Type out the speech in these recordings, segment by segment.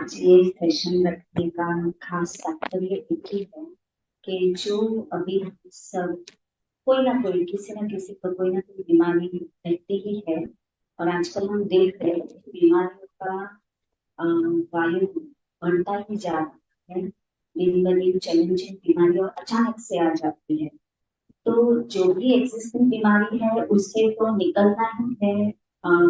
आज ये सेशन रखने का खास तात्पर्य एक ही है कि जो अभी हम सब कोई ना कोई किसी न किसी को कोई ना कोई बीमारी रहती ही है। और आजकल हम देख रहे हैं कि बीमारियों का वायु बढ़ता ही जा रहा है। दिन ब दिन चैलेंजिंग बीमारियां अचानक से आ जाती है। तो जो भी एग्जिस्टिंग बीमारी है उससे तो निकलना ही है।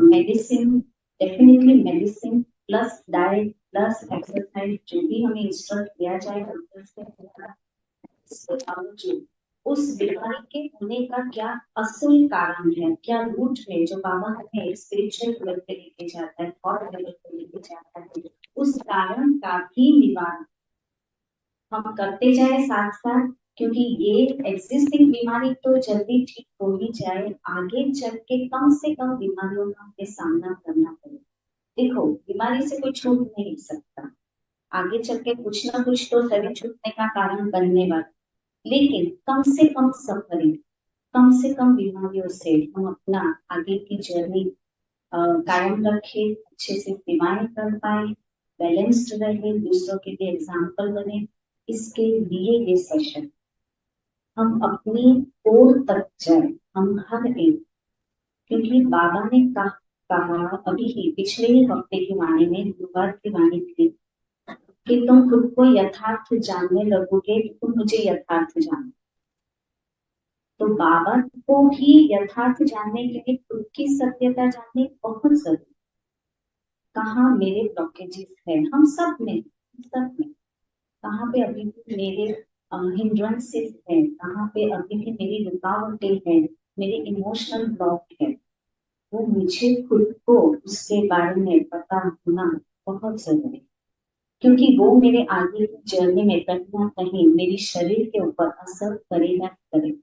Medicine, definitely medicine plus diet plus exercise जो भी हमें इंस्ट्रक्ट किया जाए डॉक्टर से, इसके बावजूद उस बीमारी के होने का क्या असल कारण है, क्या रूट है, जो बाबा हमें स्पिरिचुअल लेवल पे लेके जाता है, थॉट लेवल पे लेके जाता है, उस कारण का भी निवारण हम करते जाए साथ साथ। क्योंकि ये एग्जिस्टिंग बीमारी तो जल्दी ठीक हो ही जाए, आगे चल के कम से कम बीमारियों का हमें सामना करना पड़े। देखो, बीमारी से कोई छूट नहीं सकता, आगे चल के कुछ ना कुछ तो शरीर छूटने का कारण बनने वाला, लेकिन कम से कम सफरिंग, कम से कम बीमारियों से हम अपना आगे की जर्नी कायम रखे, अच्छे से सेवाएं कर पाए, बैलेंस्ड रहे, दूसरों के लिए एग्जाम्पल बने। इसके लिए ये सेशन हम अपनी ओर तक जाए, हम हर एक, क्योंकि बाबा ने कहा अभी ही पिछले ही हफ्ते की वाणी में गुरुवार की वाणी थी कि तुम खुद को यथार्थ जानने लगोगे तो तुम मुझे यथार्थ जानो। तो बाबा को भी यथार्थ जानने के लिए खुद की सत्यता जानने बहुत जरूरी। कहाँ मेरे ब्लॉकेजेस है, हम सब में, सब में कहाँ पे अभी भी मेरे हिंड्रेंसेस है, कहाँ पे अभी भी मेरी रुकावटें हैं, मेरे इमोशनल ब्लॉक है, वो मुझे खुद को उसके बारे में पता होना बहुत जरूरी, क्योंकि वो मेरे आगे की जर्नी में कहीं ना कहीं मेरी शरीर के ऊपर असर करेगा करेगा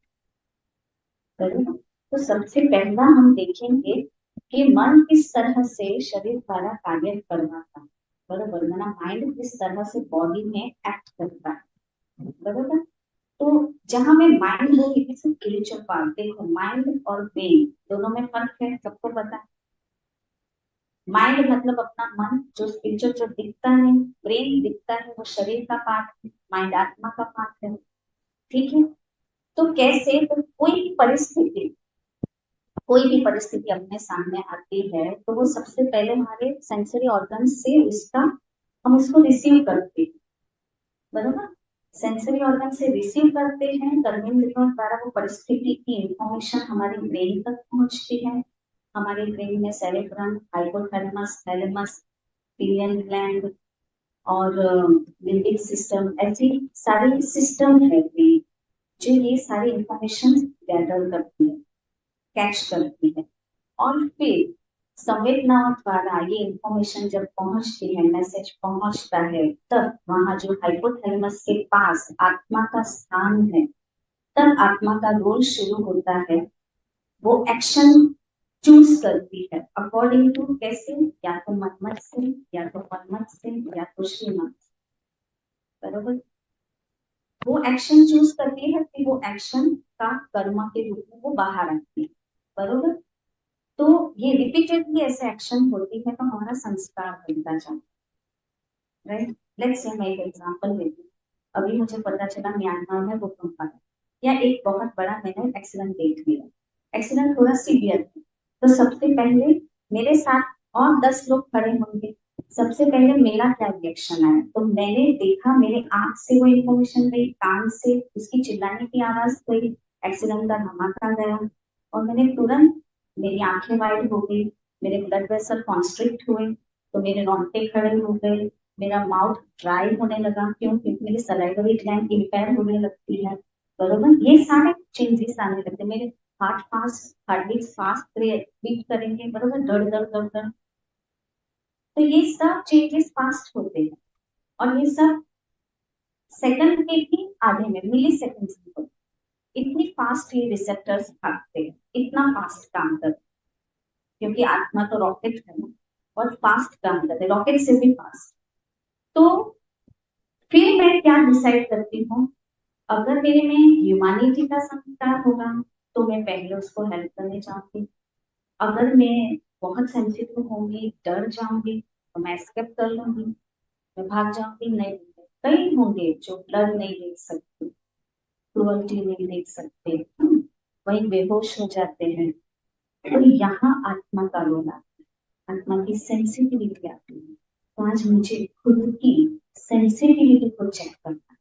करेगा। तो सबसे पहला हम देखेंगे कि मन किस तरह से शरीर द्वारा कार्य करवाता है, बराबर, वरना माइंड किस तरह से बॉडी में एक्ट करता है, बराबर। तो जहां में माइंड हो, स्पिरिचुअल पार्ट, देखो माइंड और ब्रेन दोनों में फर्क है, सबको पता है। माइंड मतलब अपना मन, जो स्पिरिचुअल जो दिखता है, ब्रेन दिखता है, वो शरीर का पार्ट है, माइंड आत्मा का पार्ट है, ठीक है। तो कैसे, तो कोई भी परिस्थिति अपने सामने आती है तो वो सबसे पहले हमारे सेंसरी ऑर्गन से उसका, हम उसको रिसीव करते हैं, बराबर। सेंसरी ऑर्गन से रिसीव करते हैं, कर्मेंद्रियों द्वारा वो परिस्थिति की इंफॉर्मेशन हमारे ब्रेन तक पहुंचती है। हमारे ब्रेन में cerebrum, hypothalamus, thalamus, pinion gland और लिम्बिक सिस्टम, ऐसी सारी सिस्टम है ब्रेन जो ये सारी इंफॉर्मेशन गैदर करती है, कैच करती है। और फिर संवेदनाओं द्वारा ये इंफॉर्मेशन जब पहुंचती है, मैसेज पहुंचता है, तब वहां जो हाइपोथैलेमस के पास आत्मा का स्थान है, तब आत्मा का रोल शुरू होता है। वो एक्शन चूज करती है अकॉर्डिंग टू, कैसे, या तो मनमत से, या तो मनमत से, या तो श्रीमत, बरोबर। वो एक्शन चूज करती है, फिर वो एक्शन का कर्म के रूप में वो बाहर आती है, बरोबर। तो ये रिपीटेडली ऐसे एक्शन होती है तो हमारा संस्कार बनता जाता है, राइट। लेट्स से मैं एक एग्जांपल लेती हूँ। अभी मुझे पता चला म्यांमार में भूकंप आया, या एक बहुत बड़ा मैंने एक्सीडेंट देख लिया, एक्सीडेंट थोड़ा सीवियर है, तो सबसे पहले मेरे साथ और 10 लोग खड़े होंगे, सबसे पहले मेरा क्या रिएक्शन आया, तो मैंने देखा, मेरे आंख से वो इन्फॉर्मेशन गई, कान से उसकी चिल्लाने की आवाज गई, एक्सीडेंट का धमाका गया, और मैंने तुरंत, मेरी आंखें वाइड हो गई, मेरे ब्लड वेसल कॉन्स्ट्रिक्ट हुए, तो मेरे रोंगटे खड़े हो गए, मेरा माउथ ड्राई होने लगा, क्यों, क्योंकि मेरी सलाइवरी ग्लैंड इम्पेयर होने लगती है, बरोबर। ये सारे चेंजेस आने लगते, मेरे हार्ट बीट फास्ट बीट करेंगे, बरोबर, दड़ दड़ दड़ दड़। तो ये सब चेंजेस फास्ट होते हैं, और ये सब सेकंड के भी आधे में, मिली सेकंड में, इतनी फास्ट ये रिसेप्टर्स भागते हैं, इतना फास्ट काम करते हैं, क्योंकि आत्मा तो रॉकेट है ना, और फास्ट काम करते हैं, रॉकेट से भी फास्ट। तो फिर मैं क्या डिसाइड करती हूँ, अगर मेरे में ह्यूमैनिटी का संस्कार होगा तो मैं पहले उसको हेल्प करने जाऊंगी, अगर मैं बहुत सेंसिटिव होंगी, डर जाऊंगी, तो मैं स्किप कर लूंगी, मैं भाग जाऊंगी, नहीं मिलते। कई होंगे जो ब्लड नहीं देख सकते, क्रुअल्टी नहीं देख सकते, वही बेहोश हो जाते हैं। तो यहाँ आत्मा का रोल आता है, आत्मा की सेंसिटिविटी आती है। तो आज मुझे खुद की सेंसिटिविटी को चेक करना है।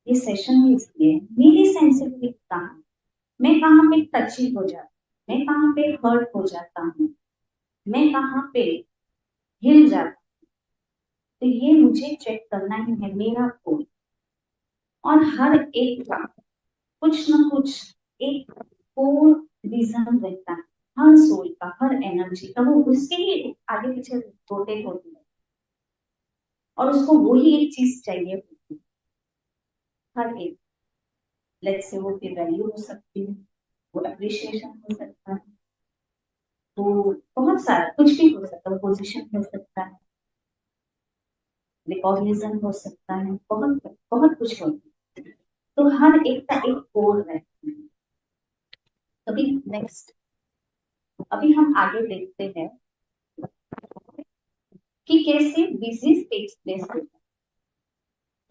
ये सेशन में इसलिए मेरी सेंसिटिविटी कहाँ, मैं कहाँ पे टची हो जाती, मैं कहाँ पे हर्ट हो जाता हूँ, मैं कहाँ पे हिल जाता। तो ये मुझे चेक करना ही है, मेरा कोड। और हर एक का कुछ ना कुछ एक कोर रीजन रहता है, हर सोल का, हर एनर्जी का, वो उसके ही आगे पीछे रोटेट होती है और उसको वही एक चीज चाहिए होती है हर एक। लेट्स से वो फिर वैल्यू हो सकती है, वो अप्रिशिएशन हो सकता है, वो बहुत सारा कुछ भी हो सकता है, पोजीशन हो सकता है, रिकॉग्निशन हो सकता है, बहुत बहुत कुछ होता है। तो हर एक का एक कोर रहता है। अभी नेक्स्ट, अभी हम आगे देखते हैं कि कैसे डिजीज टेक्स प्लेस होता है।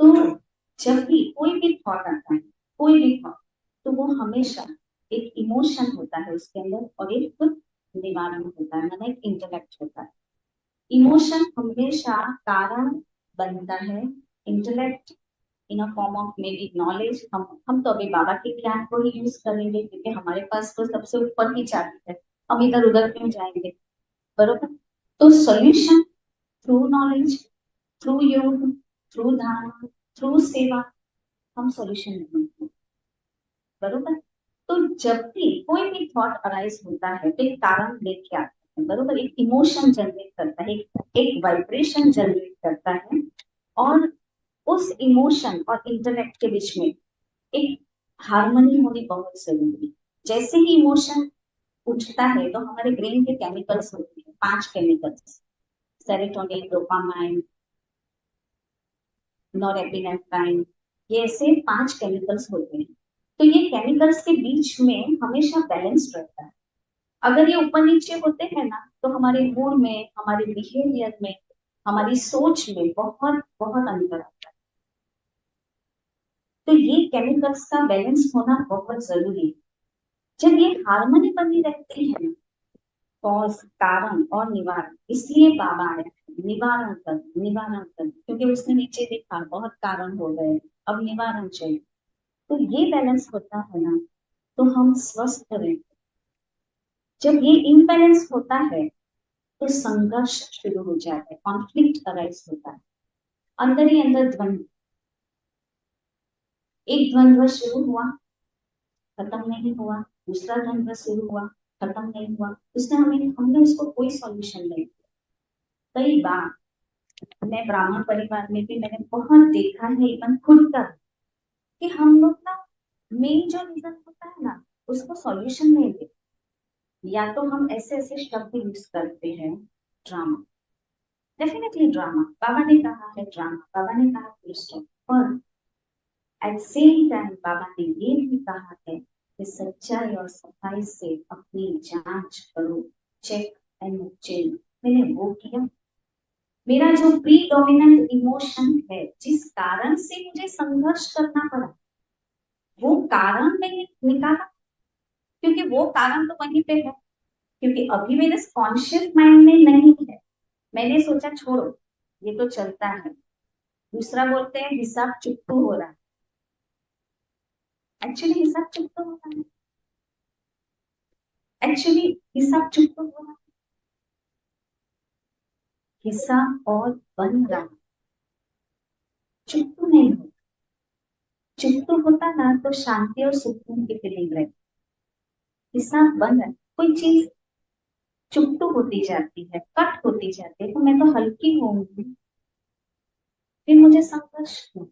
तो जब भी कोई भी थॉट आता है, कोई भी थॉट, तो वो हमेशा एक इमोशन होता है उसके अंदर और एक निवारण होता है, मतलब एक इंटेलेक्ट होता है। इमोशन हमेशा कारण बनता है, intellect in a form of may be knowledge. हम तो अभी बाबा के ज्ञान को ही यूज करेंगे क्योंकि हमारे पास तो सबसे ऊपर की चाबी है, हम इधर उधर क्यों जाएंगे, बरोबर। तो सॉल्यूशन थ्रू नॉलेज, थ्रू योग, थ्रू धारणा, थ्रू सेवा, हम सॉल्यूशन ढूंढते हैं, बरोबर। तो जब भी कोई भी थॉट अराइज होता है तो एक कारण लेके आता है, बरोबर, एक इमोशन जनरेट करता है, एक वाइब्रेशन जनरेट करता है। और उस इमोशन और इंटेलेक्ट के बीच में एक हार्मनी होनी बहुत जरूरी है। जैसे ही इमोशन उठता है तो हमारे ब्रेन के केमिकल्स होते हैं, 5 केमिकल्स, सेरोटोनिन, डोपामाइन, नॉरएपिनेफ्राइन, ये ऐसे 5 केमिकल्स होते हैं। तो ये केमिकल्स के बीच में हमेशा बैलेंस रहता है। अगर ये ऊपर नीचे होते हैं ना तो हमारे मूड में, हमारे बिहेवियर में, हमारी सोच में बहुत बहुत अंतर आता है। तो ये केमिकल्स का बैलेंस होना बहुत जरूरी है। जब ये हार्मनी बनी रहती है ना, कॉज, कारण और निवारण, इसलिए बाबा आया है, निवारण कर, निवारण कर, क्योंकि उसने नीचे देखा बहुत कारण हो गए, अब निवारण चाहिए। तो ये बैलेंस होता है ना तो हम स्वस्थ रहते। जब ये इम्बैलेंस होता है तो संघर्ष शुरू हो जाता है, कॉन्फ्लिक्ट अराइज होता है, अंदर ही अंदर द्वंद्व। एक द्वंद्व शुरू हुआ, खत्म नहीं हुआ, दूसरा द्वंद्व शुरू हुआ, खत्म नहीं हुआ, उसने हमें हमने उसको कोई सॉल्यूशन नहीं दिया। कई बार मैं ब्राह्मण परिवार में भी मैंने बहुत देखा है, इवन खुद का, कि हम लोग ना मेन जो रीजन होता है ना उसको सॉल्यूशन नहीं देते, या तो हम ऐसे ऐसे शब्द यूज करते हैं, ड्रामा, डेफिनेटली ड्रामा, बाबा ने कहा है ड्रामा, बाबा ने कहा फुल स्टॉप, पर एट सेम टाइम बाबा ने ये भी कहा है कि सच्चाई और सफाई से अपनी जांच करो, चेक एंड चेंज। मैंने वो किया। मेरा जो प्री डोमिनेंट इमोशन है, जिस कारण से मुझे संघर्ष करना पड़ा, वो कारण मैंने निकाला, क्योंकि वो कारण तो वहीं पे है, क्योंकि अभी मेरे कॉन्शियस माइंड में नहीं है। मैंने सोचा छोड़ो, ये तो चलता है। दूसरा बोलते हैं हिसाब चुप्पू हो रहा है, एक्चुअली हिसाब चुप्पू हो रहा है, एक्चुअली हिसाब चुप्पू हो रहा है, हिसाब और बन रहा, चुप्पू नहीं होता। चुप्पू होता ना तो शांति और सुकून की फीलिंग रहती। हिसाब बन रहा है, कोई चीज चुप्पू होती जाती है, कट होती जाती है, तो मैं तो हल्की होंगी, फिर मुझे संघर्ष हो,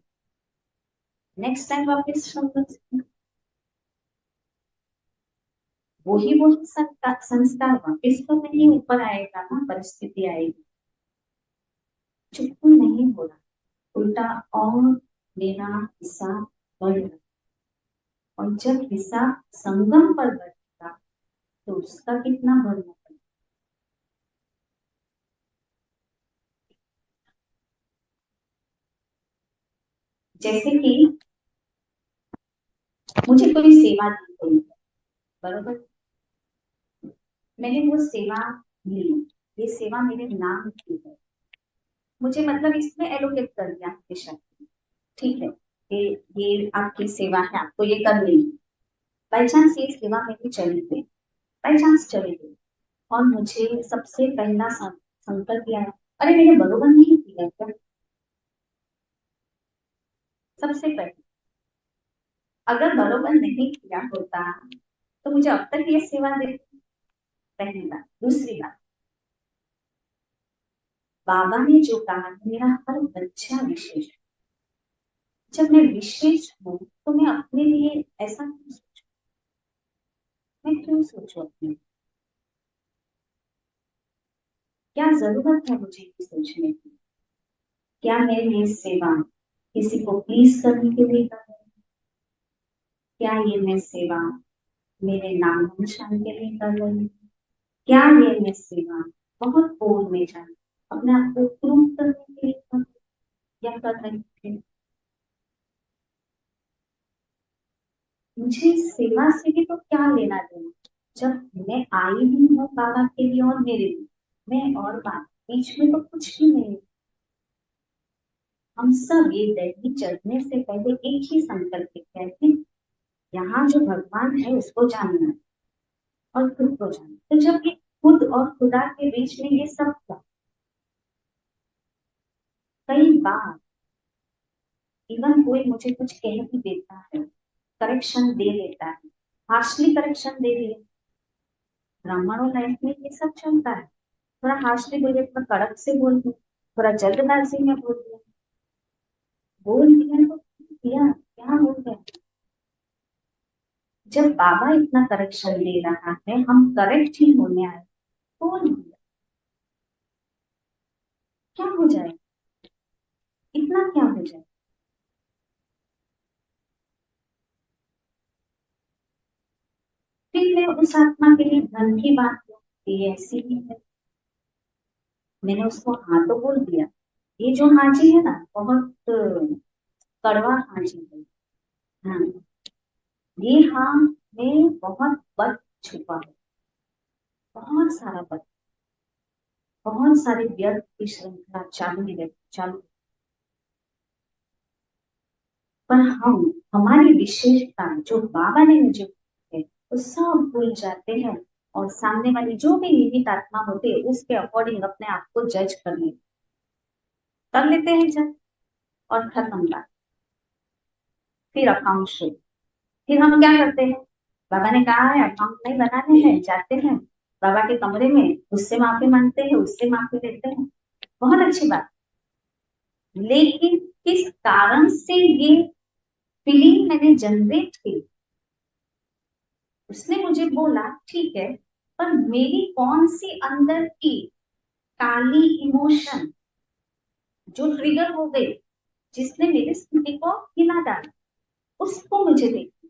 नेक्स्ट टाइम वापस संघर्ष। वही संस्कार वापिस तो नहीं ऊपर आएगा ना, परिस्थिति आएगी। चुप नहीं हो रहा, उल्टा और मेरा हिसाब बढ़ रहा, और जब हिसाब संगम पर बढ़ेगा तो उसका कितना बढ़ना पड़ेगा। जैसे कि मुझे कोई सेवा दी गई है, बरोबर, मैंने वो सेवा ली, ये सेवा मेरे नाम की है, मुझे मतलब इसमें एलोकेट कर दिया हमेशा, ठीक है, ये आपकी सेवा है, आपको ये करनी है। बाई चांस ये सेवा मेरी चली गई, बाई चांस चली गई, और मुझे सबसे पहला संकल्प किया है, अरे मैंने बरोबर नहीं किया क्या, सबसे पहले अगर बरोबर नहीं किया होता तो मुझे अब तक ये सेवा देती, पहली बात। दूसरी बात, बाबा ने जो कहा कि मेरा हर बच्चा विशेष है। जब मैं विशेष हूँ तो मैं अपने लिए ऐसा क्यों सोचूं, मैं क्यों सोचूं अपने लिए? क्या जरूरत है मुझे ये सोचने की? क्या मैं ये सेवा किसी को प्लीज करने के लिए कर रही हूँ? क्या ये मैं सेवा मेरे नाम निशान के लिए कर रही हूँ? क्या ये मैं सेवा बहुत बोल में जाए अपने आप को प्रूव करने के लिए कर रही हूँ, या कर रही थी? मुझे सेवा से भी तो क्या लेना देना, जब मैं आई ही हूँ बाबा के लिए और मेरे लिए, मैं और बाबा बीच में तो कुछ भी नहीं। हम सब ये दही चलने से पहले एक ही संकल्प कहते हैं, यहाँ जो भगवान है उसको जानना और खुद को जानना। तो जब ये खुद और खुदा के बीच में ये सब था, कई बार इवन कोई मुझे कुछ कह भी देता है, करेक्शन दे देता है, हार्शली करेक्शन दे दिया, ब्राह्मणों लाइफ में ये सब चलता है, थोड़ा हार्शली बोले, थोड़ा कड़क से बोल दिया, थोड़ा जल्दबाजी में बोल दिया तो किया क्या हो गया? जब बाबा इतना करेक्शन दे रहा है, हम करेक्ट ही होने आए, बोल दिया, क्या हो जाए, इतना क्या हो जाए? फिर मैं उस आत्मा के लिए धन की बात की, ऐसी ही है, मैंने उसको हाँ तो बोल दिया। ये जो हाजी है ना, बहुत कड़वा हाजी है। हाँ, ये हाँ में बहुत बद छुपा है, बहुत सारा बद, बहुत सारे व्यर्थ की श्रृंखला चालू ही रहती, चालू। पर हम हमारी विशेषता जो बाबा ने मुझे दी है, वो सब भूल जाते हैं, और सामने वाली जो भी निहित आत्मा होती है उसके अकॉर्डिंग अपने आप को जज कर लेते हैं जज, और खत्म बात। फिर अकाउंट शुरू, फिर हम क्या करते हैं, बाबा ने कहा है अकाउंट नहीं बनाने हैं, जाते हैं बाबा के कमरे में, उससे माफी मांगते हैं, उससे माफी लेते हैं, बहुत अच्छी बात। लेकिन किस कारण से ये फीलिंग मैंने जनरेट की, उसने मुझे बोला ठीक है, पर मेरी कौन सी अंदर की काली इमोशन जो ट्रिगर हो गई, जिसने मेरी स्थिति को हिला डाला, उसको मुझे देखना।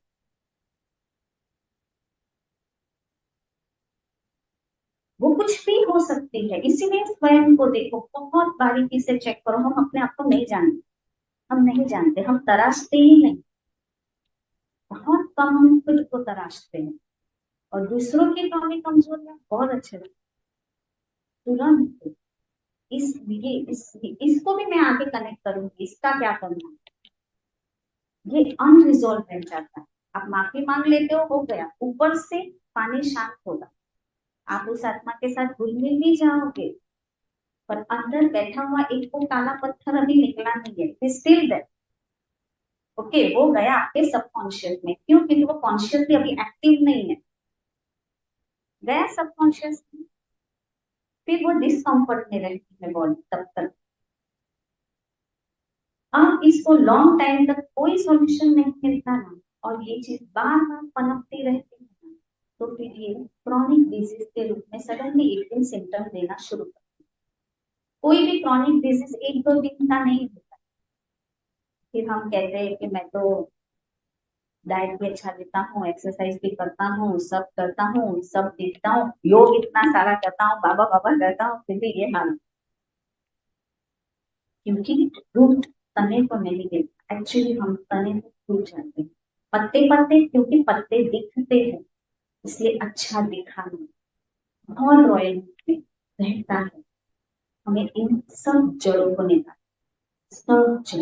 वो कुछ भी हो सकती है, इसीलिए स्वयं को देखो, बहुत बारीकी से चेक करो। हम अपने आप को नहीं जानते, हम नहीं जानते, हम तराशते ही नहीं, बहुत कम हम खुद को तराशते हैं, और दूसरों की कमी कमजोरियां बहुत अच्छे लगते, तुरंत। इसलिए इसको भी मैं आगे कनेक्ट करूंगी, इसका क्या करना, ये अनरिजॉल्व रह जाता है। आप माफी मांग लेते हो गया, ऊपर से पानी शांत होगा, आप उस आत्मा के साथ घुल मिल भी जाओगे, पर अंदर बैठा हुआ एक वो काला पत्थर अभी निकला नहीं है, स्टिल दैट। ओके, वो गया आपके सबकॉन्शियस में, क्यों? क्योंकि वो कॉन्शियसली अभी एक्टिव नहीं है, गया सबकॉन्शियस में, फिर वो डिस्कम्फर्ट में रहती है बॉडी तब तक। अब इसको लॉन्ग टाइम तक कोई सॉल्यूशन नहीं मिलता ना, और ये चीज बार बार पनपती रहती है ना, तो फिर ये क्रॉनिक डिजीज के रूप में सडनली एक दिन सिम्टम देना शुरू कर। कोई भी क्रॉनिक डिजीज एक दो दिन का नहीं होता, फिर हम कहते हैं कि मैं तो डाइट भी अच्छा लेता हूँ, एक्सरसाइज भी करता हूँ, सब करता हूँ, सब देखता हूँ, योग इतना सारा करता हूँ, बाबा बाबा करता हूँ, फिर भी ये हाल, क्योंकि रूट तने को नहीं देखता, एक्चुअली हम तने को भूल जाते हैं। पत्ते पत्ते क्योंकि पत्ते दिखते हैं इसलिए अच्छा दिखा नहीं, बहुत रॉयल में रहता है। हमें इन सब जड़ों को निकालना, सब जड़।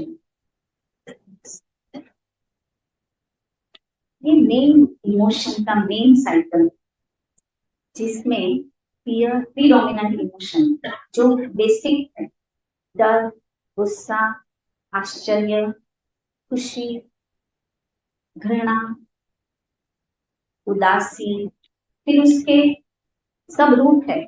ये मेन इमोशन का मेन साइकिल, जिसमें फियर प्रीडोमिनेंट इमोशन जो बेसिक है, डर, गुस्सा, आश्चर्य, खुशी, घृणा, उदासी, फिर उसके सब रूप है।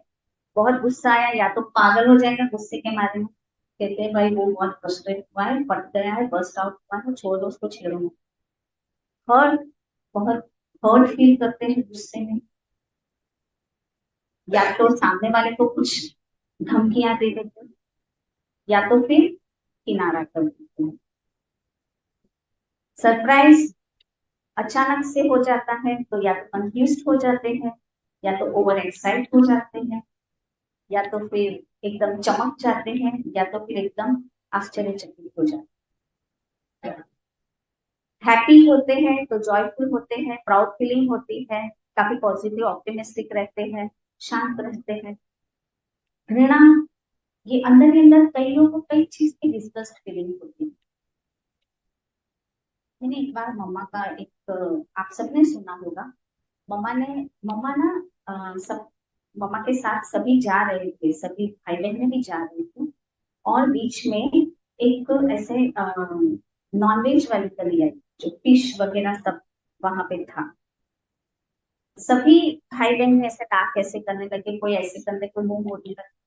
बहुत गुस्सा आया या तो पागल हो जाएगा गुस्से के मारे में, कहते हैं भाई वो बहुत फ्रस्ट्रेट हुआ है, फट गया है, बर्स्ट आउट हुआ है, छोड़ दो उसको, छेड़ो मत। हर्ट, बहुत हर्ट फील करते हैं गुस्से में, या तो सामने वाले को कुछ धमकियां दे देते हैं या तो फिर किनारा कर देते हैं। सरप्राइज अचानक से हो जाता है तो या तो कंफ्यूज हो जाते हैं, या तो ओवर एक्साइट हो जाते हैं, या तो फिर एकदम चमक जाते हैं, या तो फिर एकदम आश्चर्यचकित हो जाते हैं। हैप्पी होते हैं तो जॉयफुल होते हैं, प्राउड फीलिंग होती है, काफी पॉजिटिव ऑप्टिमिस्टिक रहते हैं, शांत रहते हैं। घृणा, ये अंदर ही अंदर कई लोगों को कई चीज की डिस्गस्ट फीलिंग होती है। मैंने एक बार मम्मा का एक, आप सबने सुना होगा, मम्मा ना सब मम्मा के साथ सभी जा रहे थे, सभी भाई बहन भी जा रहे थे, और बीच में एक ऐसे नॉनवेज वाली गली आई, जो फिश वगैरह सब वहां पे था। सभी भाई बहन ऐसे नाक ऐसे करने लगे, कोई ऐसे करने, कोई मुंह मोड़ने लगे।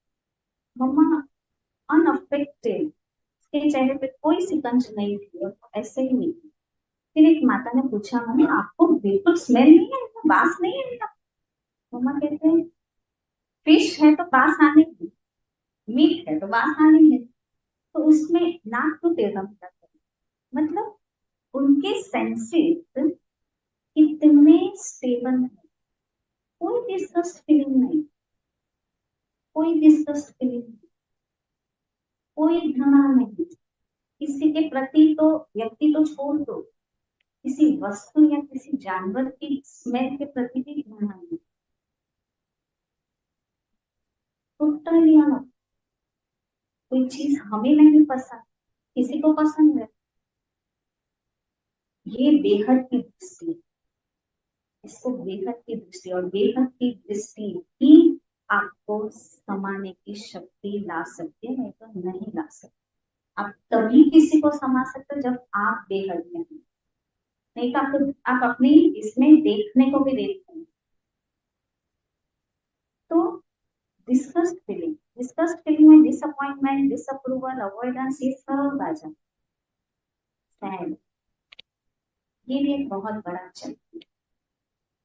मम्मा अनअफेक्टेड, उसके चेहरे पे कोई सिकंज नहीं थी, और वो ऐसे ही नहीं थी। फिर एक माता ने पूछा, मम्मी आपको बिल्कुल स्मेल नहीं है, बास नहीं है इनका? मम्मा कहते हैं फिश है तो बास आने की, मीट है तो बास आने है, तो उसमें नाक तो टेढ़ा होता है। मतलब उनके सेंसेस इतने स्टेबल है, कोई डिस्गस्ट फीलिंग नहीं, कोई डिस्गस्ट फीलिंग नहीं, कोई घृणा नहीं, किसी के प्रति तो, व्यक्ति तो छोड़ दो, किसी वस्तु या किसी जानवर की स्मेल के प्रति भी घृणा नहीं। टोटली अलग, कोई चीज हमें नहीं पसंद, किसी को पसंद है, ये बेहद की दृष्टि, इसको बेहद की दृष्टि, और बेहद की दृष्टि ही आपको समाने की शक्ति ला सकती है, नहीं तो नहीं ला सकती। आप तभी किसी को समा सकते हो जब आप बेहद में हो, नहीं तो आपको, आप अपनी इसमें देखने को भी देखते हैं। तो डिस्कस्ड फीलिंग में डिसअपॉइंटमेंट, डिसअप्रूवल, अवॉइडेंस, ये सब आ जाता है। ये भी एक बहुत बड़ा चक्र,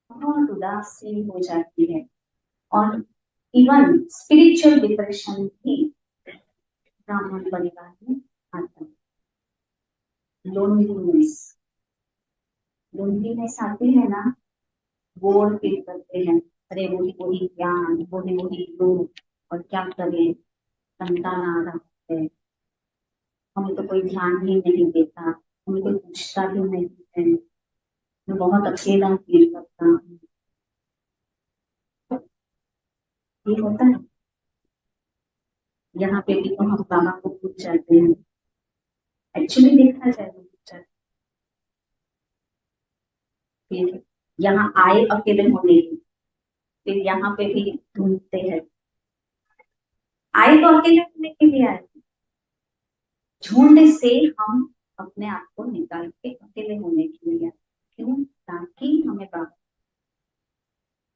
बहुत उदासी हो जाती है, और इवन स्पिरिचुअल डिप्रेशन भी ब्राह्मण परिवार में आता है। लोनलीनेस, लोनलीनेस आती है ना, बोर फील करते हैं, अरे वही वही ज्ञान, वही वही लोग, और क्या करें, कंटाला आ रहा है, हमें तो कोई ध्यान ही नहीं देता, हमें कोई पूछता भी नहीं है, मैं बहुत अकेला फील करता हूँ। ये होता है, यहाँ पे भी तो हम बाबा को पूछ जाते हैं, एक्चुअली देखा जाए तो पूछ जाते हैं। फिर यहाँ आए अकेले होने की, फिर यहाँ पे भी ढूंढते हैं, आए तो अकेले होने के लिए आए, झुंड से हम अपने आप को निकाल के अकेले होने के लिए आए। क्यों? ताकि हमें बाबा,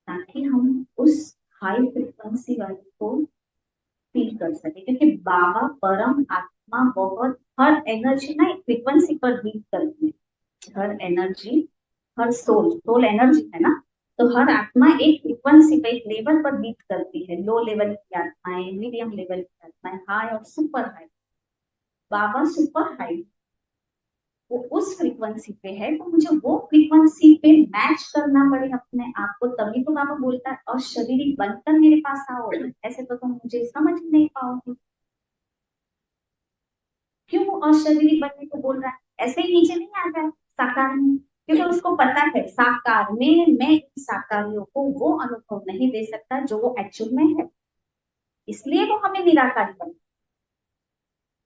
ताकि हम उस हाई फ्रिक्वेंसी वाले को फील कर सके, क्योंकि बाबा परम आत्मा बहुत, हर एनर्जी ना एक फ्रिक्वेंसी पर बीट करती है, हर एनर्जी, हर सोल एनर्जी है ना, तो हर आत्मा एक फ्रिक्वेंसी पे, एक लेवल पर बीट करती है। लो लेवल की आत्माएं, मीडियम लेवल की आत्माएं, हाई और सुपर हाई। बाबा सुपर हाई, वो उस फ्रीक्वेंसी पे है, तो मुझे वो फ्रीक्वेंसी पे मैच करना पड़े अपने आप को, तभी तो बाबा बोलता है और शरीर बनकर मेरे पास आओ, ऐसे तो तुम मुझे समझ नहीं पाओगे। क्यों? अशरीरी बनने को बोल रहा है, ऐसे ही नीचे नहीं आ जाए साकार में, क्योंकि उसको पता है साकार में मैं इन साकारियों को वो अनुभव नहीं दे सकता जो वो एक्चुअल में है, इसलिए वो हमें निराकारी बने।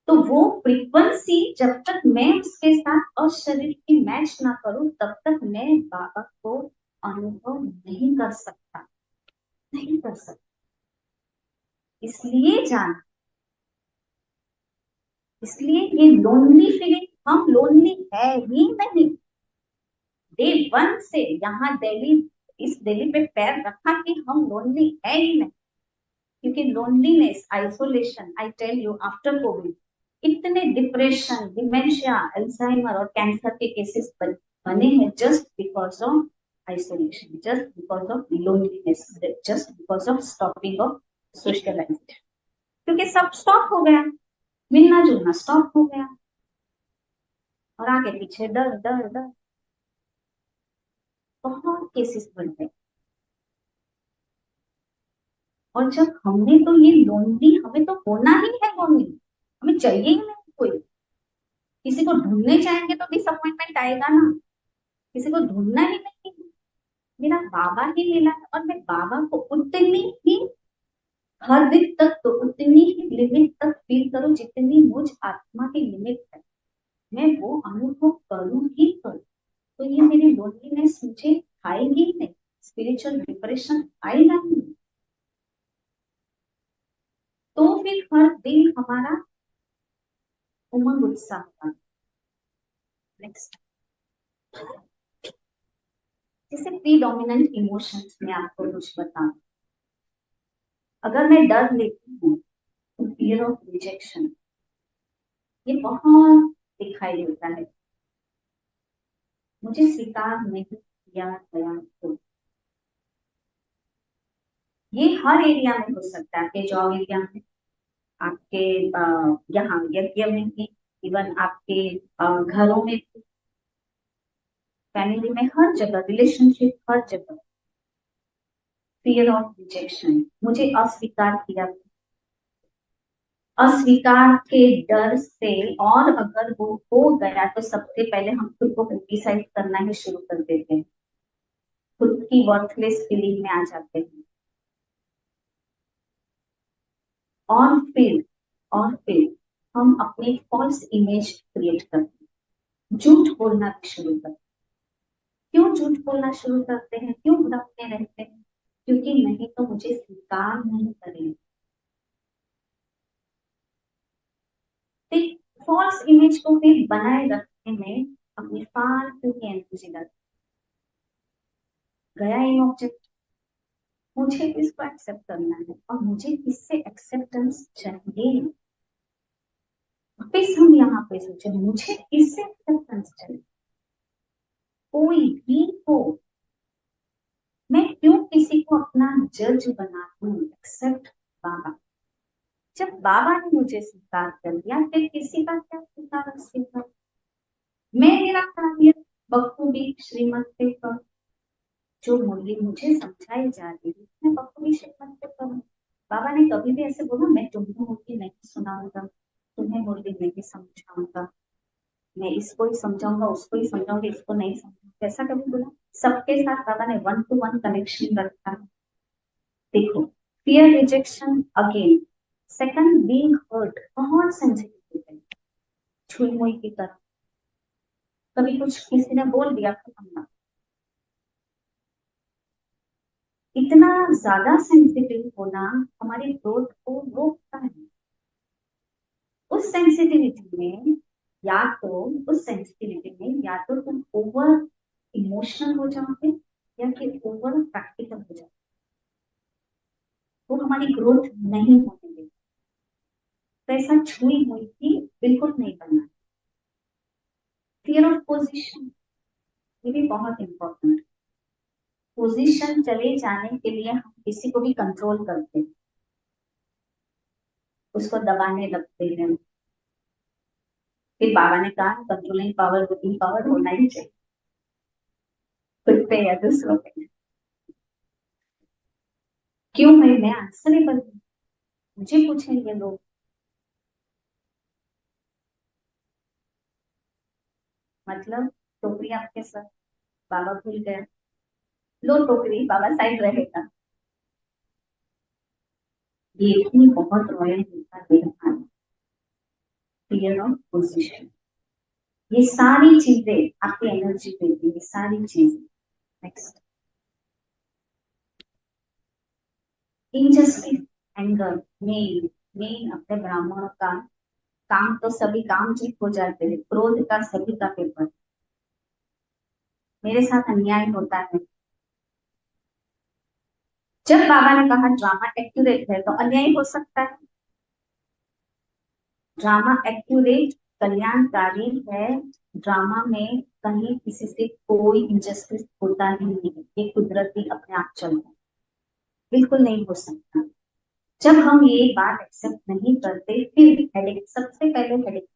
तो वो फ्रीक्वेंसी जब तक मैं उसके साथ अशरीर की मैच ना करूं तब तक मैं बाबा को अनुभव नहीं कर सकता, नहीं कर सकता। इसलिए जाना, इसलिए ये लोनली फीलिंग, हम लोनली है ही नहीं। डे वन से यहाँ दिल्ली, इस दिल्ली पे पैर रखा कि हम लोनली है ही नहीं, क्योंकि loneliness, isolation, I tell you after Covid इतने डिप्रेशन, डिमेंशिया, अल्जाइमर और कैंसर के केसेस बने हैं just because of isolation, just because of loneliness, just because of stopping of socialisation, क्योंकि सब स्टॉप हो गया, मिलना जुलना स्टॉप हो गया, और आगे पीछे डर डर डर, बहुत केसेस बन गए। और जब हमने तो ये लोनली, हमें तो होना ही है लोनली, हमें चाहिए ही नहीं कोई, किसी को ढूंढने जाएंगे तो डिसअपॉइंटमेंट आएगा ना, किसी को ढूंढना ही नहीं, मेरा बाबा ही मिला है, और मैं बाबा को उतनी ही हर दिन तक, तो उतनी ही लिमिट तक फील करूं जितनी मुझ आत्मा की लिमिट है, मैं वो अनुभव करूं ही करूं, तो ये मेरी लोनलीनेस मुझे आएगी ही नहीं, स्पिरिचुअल डिप्रेशन आएगा ही नहीं। तो फिर हर दिन हमारा उमंग उत्साह होगा। नेक्स्ट, जैसे प्रीडोमिनेंट इमोशंस में आपको कुछ बताऊं, अगर मैं डर लेती हूँ तो फियर ऑफ रिजेक्शन ये बहुत दिखाई देता है, मुझे स्वीकार नहीं किया गया तो, ये हर एरिया में हो सकता है, आपके जॉब एरिया में, आपके यहाँ यज्ञ में भी, इवन आपके घरों में, फैमिली में, हर जगह, रिलेशनशिप, हर जगह फियर ऑफ रिजेक्शन, मुझे अस्वीकार किया, अस्वीकार के डर से, और अगर वो हो गया तो सबसे पहले हम खुद को क्रिटिसाइज करना ही शुरू कर देते हैं, खुद की वर्थलेस फीलिंग में आ जाते हैं, और फिर और फिर हम अपनी फॉल्स इमेज क्रिएट करते हैं, झूठ बोलना भी शुरू करते हैं। क्यों झूठ बोलना शुरू करते हैं, क्यों भटकते रहते हैं, क्योंकि नहीं तो मुझे स्वीकार नहीं करेंगे। फॉल्स इमेज को फिर बनाए रखने में अपनी फालतू की एनर्जी लग गया, ये ऑब्जेक्ट, मुझे इसको एक्सेप्ट करना है, और मुझे इससे एक्सेप्टेंस चाहिए। वापिस हम यहाँ पे सोचे, मुझे इससे एक्सेप्टेंस चाहिए, कोई भी हो, मैं क्यों किसी को अपना जज बनाती हूँ, एक्सेप्ट बाबा, जब बाबा ने मुझे स्वीकार कर लिया फिर किसी का क्या स्वीकार अस्वीकार, मैं मेरा कार्य बखूबी श्रीमत पे कर, जो मुरली मुझे समझाई जा रही है मैं बखूबी श्रीमत पे करूँ। बाबा ने कभी भी ऐसे बोला मैं तुम्हें मुरली नहीं सुनाऊंगा, तुम्हें मुरली नहीं समझाऊंगा, मैं इसको ही समझाऊंगा, उसको ही समझाऊंगा, इसको नहीं समझाऊंगा, ऐसा कभी बोला? सबके साथ बाबा ने 1-to-1 कनेक्शन रखा है। देखो, fear rejection again, second being hurt, बहुत सेंसिटिव है, छुई मुई की तरह, कभी कुछ किसी ने बोल दिया खत्म ना, इतना ज्यादा सेंसिटिव होना हमारी ग्रोथ को रोकता है। उस सेंसिटिविटी में या तो उस सेंसिटिविटी में या तो तुम ओवर इमोशनल हो जाओगे या फिर ओवर प्रैक्टिकल हो जाओगे, वो हमारी ग्रोथ नहीं होने देगी। तो ऐसा छुई हुई थी बिल्कुल नहीं करना। फियर ऑफ पोजीशन, ये भी बहुत इंपॉर्टेंट, पोजीशन चले जाने के लिए हम किसी को भी कंट्रोल करते हैं, उसको दबाने लगते हैं, फिर बाबा ने कहा कंट्रोलिंग पावर, विलिंग पावर होना ही चाहिए, खुद पे या दूसरों पे। क्यों मैं आंसरेबल हूँ, मुझे पूछेंगे लोग, मतलब टोकरी आपके साथ, बाबा भूल गया, लो टोकरी, बाबा साइड रहेगा। ये भी बहुत रॉयल होता है खाना, फियर ऑफ पोजिशन, ये सारी चीजें आपकी एनर्जी देती है, ये सारी चीजें। Next, injustice, anger, main main अपने ब्राह्मणों का काम तो सभी काम ठीक हो जाते हैं, क्रोध का सभी का पेपर, मेरे साथ अन्याय होता है। जब बाबा ने कहा ड्रामा एक्यूरेट है तो अन्याय हो सकता है, ड्रामा एक्यूरेट कल्याणकारी है, ड्रामा में कहीं किसी से कोई इंजस्टिस होता ही नहीं है, ये कुदरती अपने आप चलता है, बिल्कुल नहीं हो सकता। जब हम ये बात एक्सेप्ट नहीं करते फिर हेडेक, सबसे पहले हेडेक,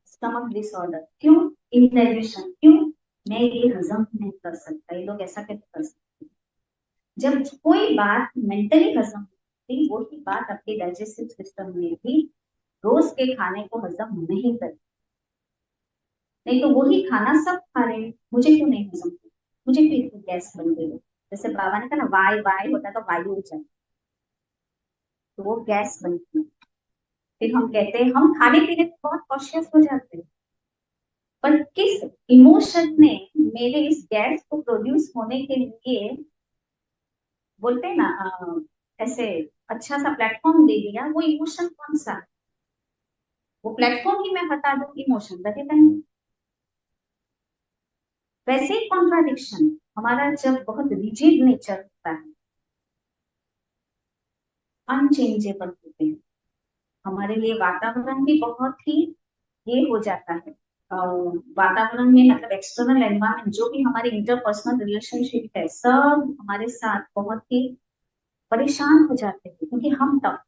स्टमक डिसऑर्डर, क्यों, इंडाइजेशन, क्यों, मैं ये हजम नहीं कर सकता, ये लोग ऐसा कैसे कर सकते। जब कोई बात मेंटली हजम होती, वही बात आपके डाइजेस्टिव सिस्टम में भी रोज के खाने को हजम नहीं करती, नहीं तो वही खाना सब खा रहे हैं, मुझे क्यों नहीं हजम होता, मुझे क्यों इतनी गैस बन गई है। जैसे बाबा ने कहा ना, वाई वाई होता है तो वायु हो जाए, तो वो गैस बनती है। फिर हम कहते हैं, हम खाने पीने में बहुत कॉशियस हो जाते हैं, पर किस इमोशन ने मेरे इस गैस को प्रोड्यूस होने के लिए, बोलते हैं ना ऐसे अच्छा सा प्लेटफॉर्म दे दिया, वो इमोशन कौन सा है? वो प्लेटफॉर्म ही मैं हटा दूं, इमोशन रहेगा नहीं। वैसे ही कॉन्ट्राडिक्शन, हमारा जब बहुत रिजिड नेचर होता है, अनचेंजेबल होते हैं, हमारे लिए वातावरण भी बहुत ही ये हो जाता है। वातावरण में मतलब एक्सटर्नल एनवायरनमेंट, जो भी हमारे इंटरपर्सनल रिलेशनशिप है, सब हमारे साथ बहुत ही परेशान हो जाते हैं, क्योंकि हम तब,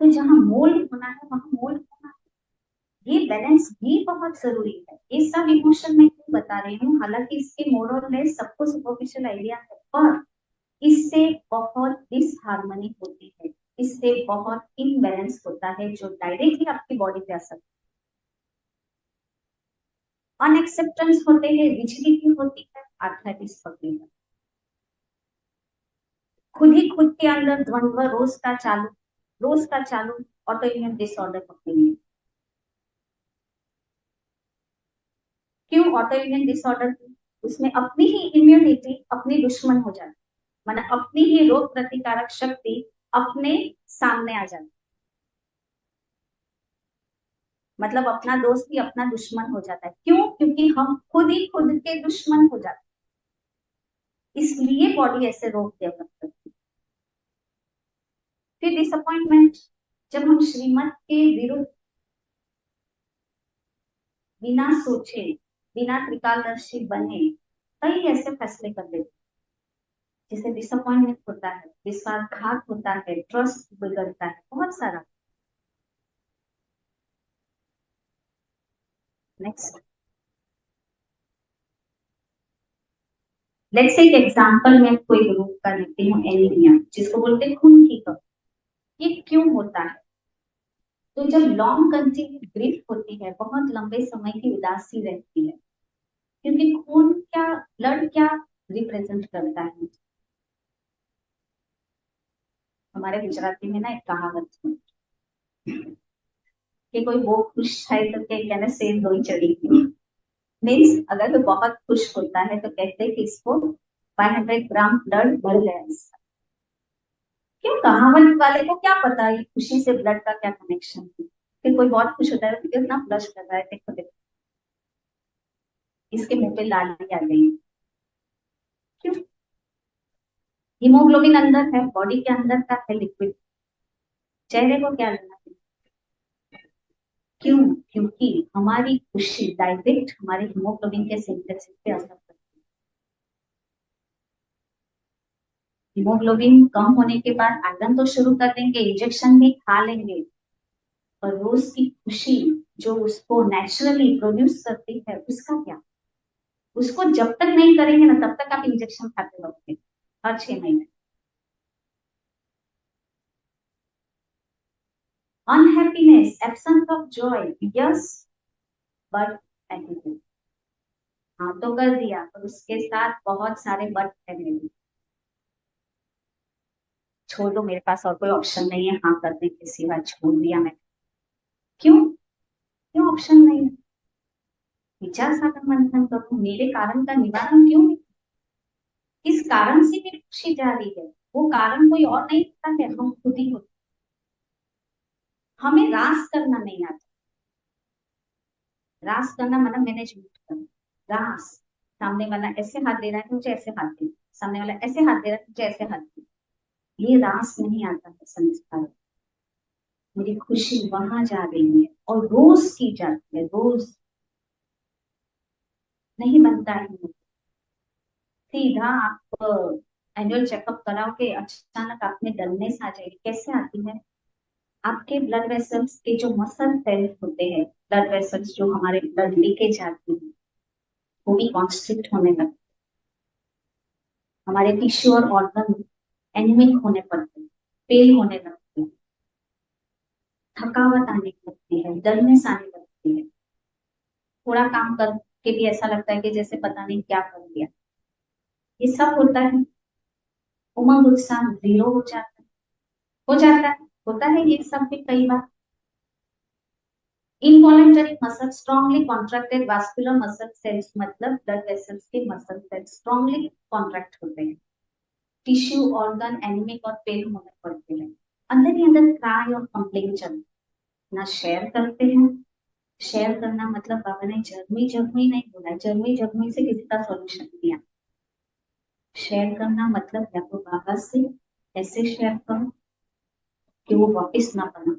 तो जहाँ मोल्ड होना है वहां मोल्ड होना है, ये बैलेंस भी बहुत जरूरी है। ये सब इमोशन मैं क्यों बता रही हूँ, हालांकि इसके मोरल में सबको सुपरफिशियल आइडिया है, पर इससे बहुत डिसहार्मनी होती है, इससे बहुत इनबैलेंस होता है, जो डायरेक्टली आपकी बॉडी पे असर, अनएक्सेप्टेंस होते हैं, रिजिडिटी होती है, आर्थराइटिस होती है, खुद ही खुद के अंदर द्वंद्व रोज का चालू, रोज का चालू, ऑटो इम्यून डिसऑर्डर होते हैं। क्यों ऑटो इम्यून डिसऑर्डर, उसमें अपनी ही इम्यूनिटी अपनी दुश्मन हो जाती, मतलब अपनी ही रोग प्रतिकारक शक्ति अपने सामने आ जाती, मतलब अपना दोस्त ही अपना दुश्मन हो जाता है। क्यों, क्योंकि हम खुद ही खुद के दुश्मन हो जाते हैं, इसलिए बॉडी ऐसे रोग डेवलप करती है। फिर डिसअपॉइंटमेंट, जब हम श्रीमत के विरुद्ध बिना सोचे, बिना त्रिकालदर्शी बने कई ऐसे फैसले कर देते, जिससे डिसअपॉइंटमेंट होता है, विश्वासघात होता है, ट्रस्ट बिगड़ता है, बहुत सारा। नेक्स्ट, लेट्स से एक एग्जांपल मैं कोई ग्रुप का लेती हूँ, एनीमिया, जिसको बोलते हैं खून की कमी। ये क्यों होता है, तो जब लॉन्ग कंटिन्यू ग्रिफ होती है, बहुत लंबे समय की उदासी रहती है, क्योंकि खून क्या, ब्लड क्या रिप्रेजेंट करता है, हमारे गुजराती में ना एक कहावत है कि कोई वो खुश है तो क्या कहना सेम दो ही चढ़ेगी, मीन्स अगर वो बहुत खुश होता है तो कहते हैं कि इसको 500 ग्राम ब्लड बढ़ गया इसका। क्यों, कहावत वाले को क्या पता ये खुशी से ब्लड का क्या कनेक्शन है। फिर कोई बहुत खुश होता है तो कितना फ्लश कर रहा है, देखो देखो इसके मुंह पे लाली आ गई, क्यों, हीमोग्लोबिन अंदर है, बॉडी के अंदर का है लिक्विड, चेहरे को क्या लेना है। क्यों, क्योंकि हमारी खुशी डायरेक्ट हमारे हीमोग्लोबिन के सिंथेसिस पे असर करती है। हीमोग्लोबिन कम होने के बाद आयरन तो शुरू कर देंगे, इंजेक्शन भी खा लेंगे, पर रोज की खुशी जो उसको नेचुरली प्रोड्यूस करती है, उसका क्या, उसको जब तक नहीं करेंगे ना तब तक आप इंजेक्शन खाते रहोगे हर 6 महीने। Unhappiness, absence of Joy, yes but attitude. हाँ तो कर दिया, पर उसके साथ बहुत सारे बट है मेरे। छोड़ दो, मेरे पास और कोई ऑप्शन नहीं है हाँ करने के सिवा, छोड़ दिया मैं। क्यों? क्यों ऑप्शन नहीं है? विचार सागर मंथन करो, मेरे कारण का निवारण क्यों नहीं? किस कारण से मेरी खुशी जा रही है? वो कारण कोई और नहीं होता है, हम खुद ही होते। हमें रास करना नहीं आता। रास करना मतलब मैनेजमेंट करना। रास, सामने वाला ऐसे हाथ दे रहा है तो मुझे ऐसे हाथ दे, सामने वाला ऐसे हाथ दे रहा है तो मुझे ऐसे हाथ दे। ये रास नहीं आता है संस्कार। मेरी खुशी वहां जा रही है और रोज की जाती है, रोज नहीं बनता है। सीधा आप एनुअल चेकअप कराओगे, अचानक आप में डलनेस आ जाएगी। कैसे आती है? आपके ब्लड वेसल्स के जो मसल सेल्स होते हैं, ब्लड वेसल्स जो हमारे ब्लड लेके जाती है, वो भी कॉन्स्ट्रिक्ट होने लगते हैं। हमारे टिश्यू और ऑर्गन एनिमिक होने पड़ते हैं, फेल होने लगते हैं, थकावट आने लगती है, डलनेस आने लगती है। थोड़ा काम करके भी ऐसा लगता है कि जैसे पता नहीं क्या कर दिया। ये सब होता है। उमंग उत्साह जीरो हो जाता है। हो जाता है, होता है ये सब भी कई बार। Involuntary muscle strongly contracted vascular muscle cells, मतलब ब्लड वेसल्स के मसल सेल्स स्ट्रांगली कॉन्ट्रैक्ट होते हैं। टिश्यू ऑर्गन एनिमिक और पेल होने पड़ते हैं। अंदर ही अंदर क्राई और कंप्लेन चलते, ना शेयर करते हैं। शेयर करना मतलब बाबा ने जर्मी जर्मी नहीं बोला, जर्मी जर्मी से किसी का सॉल्यूशन दिया। शेयर करना मतलब या तो बाबा से ऐसे शेयर करो कि वो वापस ना बना,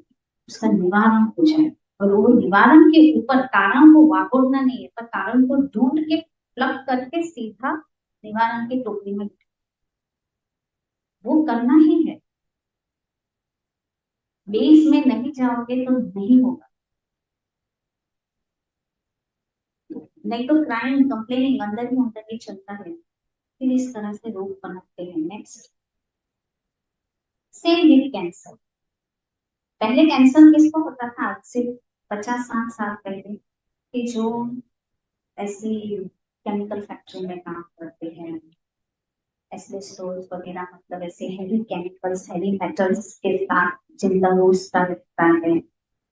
उसका निवारण हो जाए। और वो निवारण के ऊपर कारण को वागोड़ना नहीं है, पर कारण को ढूंढ के प्लग करके सीधा निवारण की टोकरी में वो करना ही है। बेस में नहीं जाओगे तो नहीं होगा। नहीं तो क्राइम कंप्लेनिंग अंदर ही चलता है, फिर इस तरह से रोग बनाते हैं। Next, same with cancer. पहले कैंसर किसको होता था? आज से 50-60 साल पहले, कि जो ऐसी केमिकल फैक्ट्री में काम करते हैं, एस्बेस्टोस वगैरह, मतलब ऐसे हेवी केमिकल्स, हेवी मेटल्स के साथ जिनका रोजगार रहता है,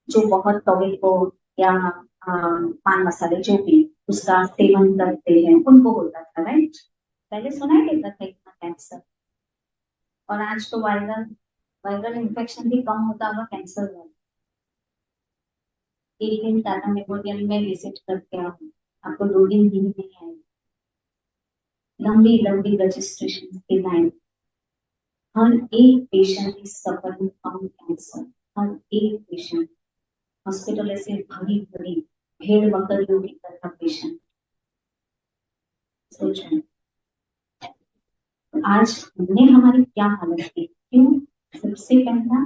जो बहुत तवे को या पान मसाले जो भी उसका सेवन करते हैं, उनको होता था, राइट? पहले सुना है देता था इतना कैंसर। और आज तो वायरल वायरल इन्फेक्शन भी कम होता होगा कैंसर में। एक दिन टाटा मेमोरियल में विजिट करके आओ, आपको 2 दिन भी नहीं आएगी। लंबी लंबी रजिस्ट्रेशन की लाइन, हर एक patient is suffering from cancer. हर एक पेशेंट, हॉस्पिटल ऐसे भरी भरी भेड़ बकरियों की तरह पेशेंट। सोच रहे हैं तो आज हमने हमारी क्या हालत की? क्यों? सबसे पहला,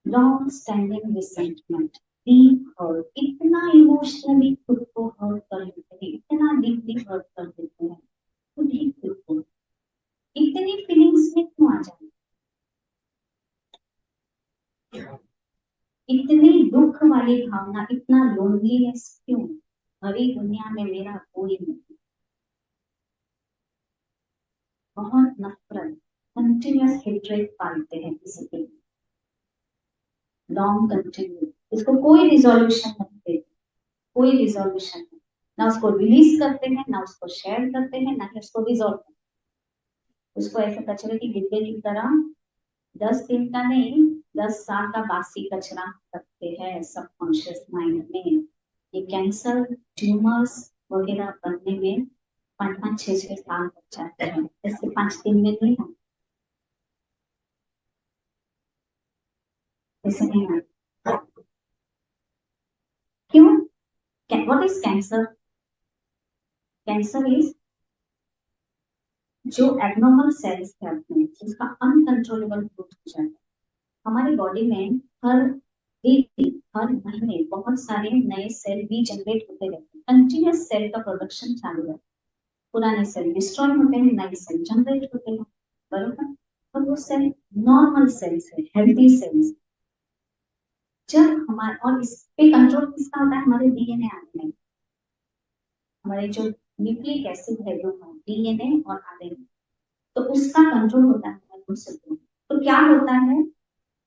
long standing resentment, deep hurt, इतना इमोशनली खुद को हर्ट कर लेते हैं, इतना डीपली हर्ट कर देते हैं खुद ही खुद को। इतनी फीलिंग्स में क्यों आ जाए? इतनी दुख वाली भावना, इतना लोनलीनेस क्यों? भरी दुनिया में मेरा कोई नहीं। बहुत नफरत, कंटिन्यूअस हेट्रेड पालते हैं किसी के लिए, लॉन्ग कंटिन्यू। इसको कोई रिजोल्यूशन नहीं देते, कोई रिजोल्यूशन नहीं। ना उसको रिलीज करते हैं, ना उसको शेयर करते हैं, ना ही उसको रिजोल्व करते हैं। उसको ऐसे कचरे की डिब्बे की तरह 10 दिन का नहीं, 10 साल का बासी कचरा रखते हैं सबकॉन्शियस माइंड में। ये कैंसर ट्यूमर्स वगैरह बनने में 5-5, 6-6 साल लग जाते हैं, ऐसे 5 दिन में नहीं होते, ऐसे नहीं होते। क्यों? What is cancer? Cancer is जो एबनॉर्मल सेल्स है अपने, जिसका अनकंट्रोलेबल ग्रोथ हो जाता है। हमारी बॉडी में हर एक हर महीने बहुत सारे नए सेल भी जनरेट होते रहते हैं, कंटिन्यूस सेल का प्रोडक्शन चालू है। पुराने सेल डिस्ट्रॉय होते हैं, नए सेल जनरेट होते हैं, बरोबर? और वो सेल नॉर्मल सेल्स है, हेल्दी सेल्स। जब हमारे, और इस पे कंट्रोल किसका होता है, हमारे डीएनए आरएनए, हमारे जो न्यूक्लिक एसिड है दोनों डीएनए और आरएनए, तो उसका कंट्रोल होता है हमारे सेल। तो क्या होता है,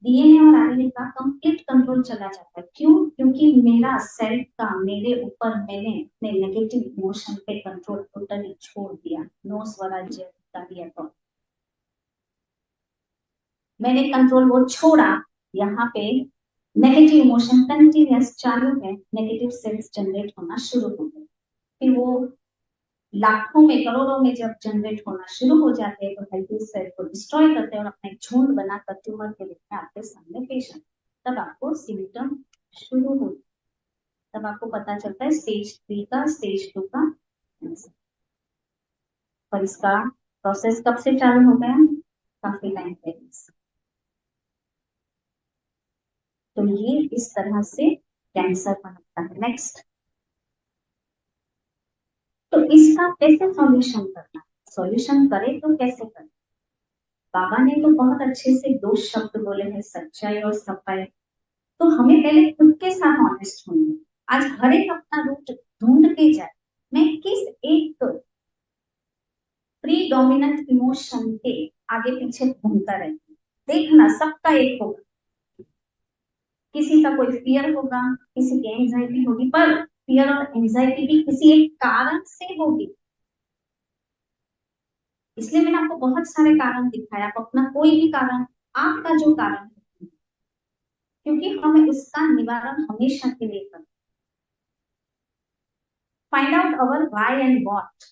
डीएनए और आरएनए का कंप्लीट कंट्रोल चला जाता है। क्यों? क्योंकि मेरा सेल का मेरे ऊपर मैंने अपने नेगेटिव इमोशन पे कंट्रोल टोटली छोड़ दिया। नो स्वराज्य अधिकारी तो मैंने कंट्रोल वो छोड़ा। यहाँ पे नेगेटिव इमोशन कंटिन्यूस चालू है, नेगेटिव सेल्स जनरेट होना शुरू हो गए। फिर वो लाखों में करोड़ों में जब जनरेट होना शुरू हो जाते हैं तो हेल्थी सेल को डिस्ट्रॉय करते हैं और अपने झुंड बनाकर ट्यूमर के रूप में आपके सामने पेश आते हैं। तब आपको सिम्टम शुरू हो, तब आपको पता चलता है स्टेज 3 का, स्टेज 2 का कैंसर। और इसका प्रोसेस कब से चालू हो गया, काफी टाइम पहले से। तो ये इस तरह से कैंसर बनता है। नेक्स्ट, तो इसका कैसे सॉल्यूशन करना, सॉल्यूशन करे तो कैसे करें। बाबा ने तो बहुत अच्छे से 2 शब्द बोले हैं, सच्चाई और सफाई। तो हमें पहले खुद के साथ ऑनेस्ट होना है। आज हर एक अपना रूट ढूंढ के जाए, मैं किस एक प्री डोमिनेंट इमोशन के आगे पीछे घूमता रहती हूँ। देखना सबका एक होगा, किसी का कोई फियर होगा, किसी की एंजाइटी होगी, पर फियर और एंजाइटी भी किसी एक कारण से होगी। इसलिए मैंने आपको बहुत सारे कारण दिखाया। आप अपना कोई भी कारण, आपका जो कारण है, क्योंकि हमें उसका निवारण हमेशा के लिए करना। Find out our why and what,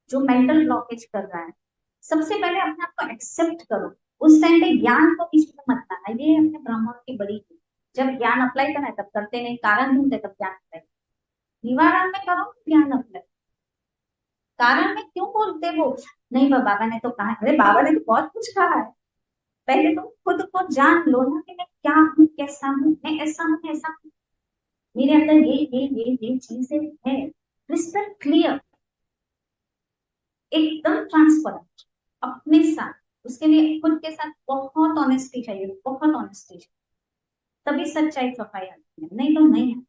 जो मेंटल ब्लॉकेज कर रहा है। सबसे पहले अपने आप को एक्सेप्ट करो। उस टाइम पे ज्ञान को बीच में मत लाना, ये अपने ब्राह्मण की बड़ी है। जब ज्ञान अप्लाई करना है तब करते नहीं, कारण ढूंढते तब ज्ञान अप्लाई। निवारण में करो, ज्ञान अप्लाई। कारण में क्यों बोलते हो, नहीं बाबा ने तो कहा, अरे बाबा ने तो बहुत कुछ कहा है। पहले तुम खुद को जान लो ना कि मैं क्या हूँ, कैसा हूँ, मैं ऐसा हूँ, ऐसा हूँ। मेरे अंदर ये चीजें है, क्रिस्टल क्लियर, एकदम ट्रांसपेरेंट अपने साथ। उसके लिए खुद के साथ बहुत ऑनेस्टी चाहिए, बहुत ऑनेस्टी चाहिए, तभी सच्चाई सफाई आती है, नहीं तो नहीं है।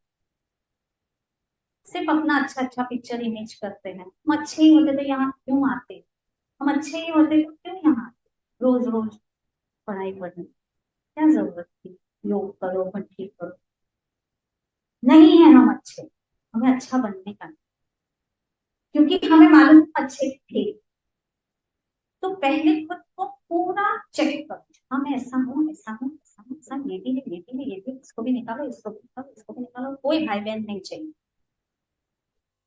सिर्फ अपना अच्छा अच्छा पिक्चर इमेज करते हैं। हम अच्छे ही होते तो यहाँ क्यों आते, हम अच्छे ही होते तो क्यों यहाँ आते रोज रोज पढ़ाई पढ़ने, क्या जरूरत थी। योग करो, भट्टी करो, नहीं है हम अच्छे, हमें अच्छा बनने का, क्योंकि हमें मालूम हम अच्छे थे। तो पहले खुद को पूरा चेक करो, हाँ मैं ऐसा हूँ, ऐसा हूँ, ऐसा हूँ, ऐसा, ये भी है, ये भी है, ये भी, इसको भी निकालो, इसको भी निकालो, इसको भी निकालो। कोई भाई बहन नहीं चाहिए,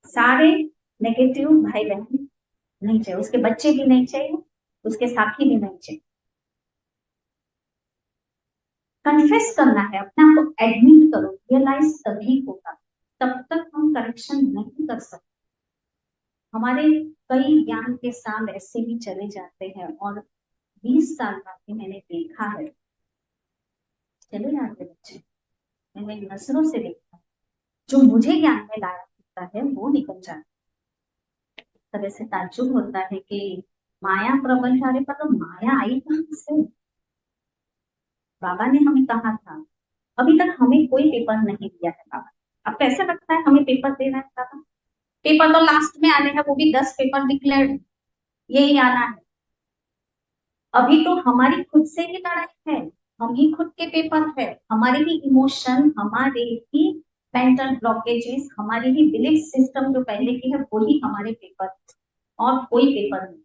सारे नेगेटिव भाई बहन नहीं चाहिए, उसके बच्चे भी नहीं चाहिए, उसके साथी भी नहीं चाहिए। कन्फेस करना है, अपने आप को एडमिट करो, रियलाइज तभी होगा, तब तक हम करेक्शन नहीं कर सकते। हमारे कई ज्ञान के साल ऐसे ही चले जाते हैं और 20 साल बाद भी मैंने देखा है चले जाते बच्चे, मैंने नजरों से देखा, जो मुझे ज्ञान में लाया होता है वो निकल जाता है। तब ऐसे ताज्जुब होता है कि माया प्रबल है, अरे पर तो माया आई कहां से। बाबा ने हमें कहा था, अभी तक हमें कोई पेपर नहीं दिया है बाबा। अब कैसे लगता है हमें पेपर दे रहा है बाबा, पेपर तो लास्ट में आने हैं, वो भी 10 पेपर डिक्लेयर्ड, यही आना है। अभी तो हमारी खुद से ही लड़ाई है, हम ही खुद के पेपर है, हमारे ही इमोशन, हमारे ही मेंटल ब्लॉकेजेस, हमारी ही बिलीफ सिस्टम जो पहले की है वही हमारे पेपर, और कोई पेपर नहीं।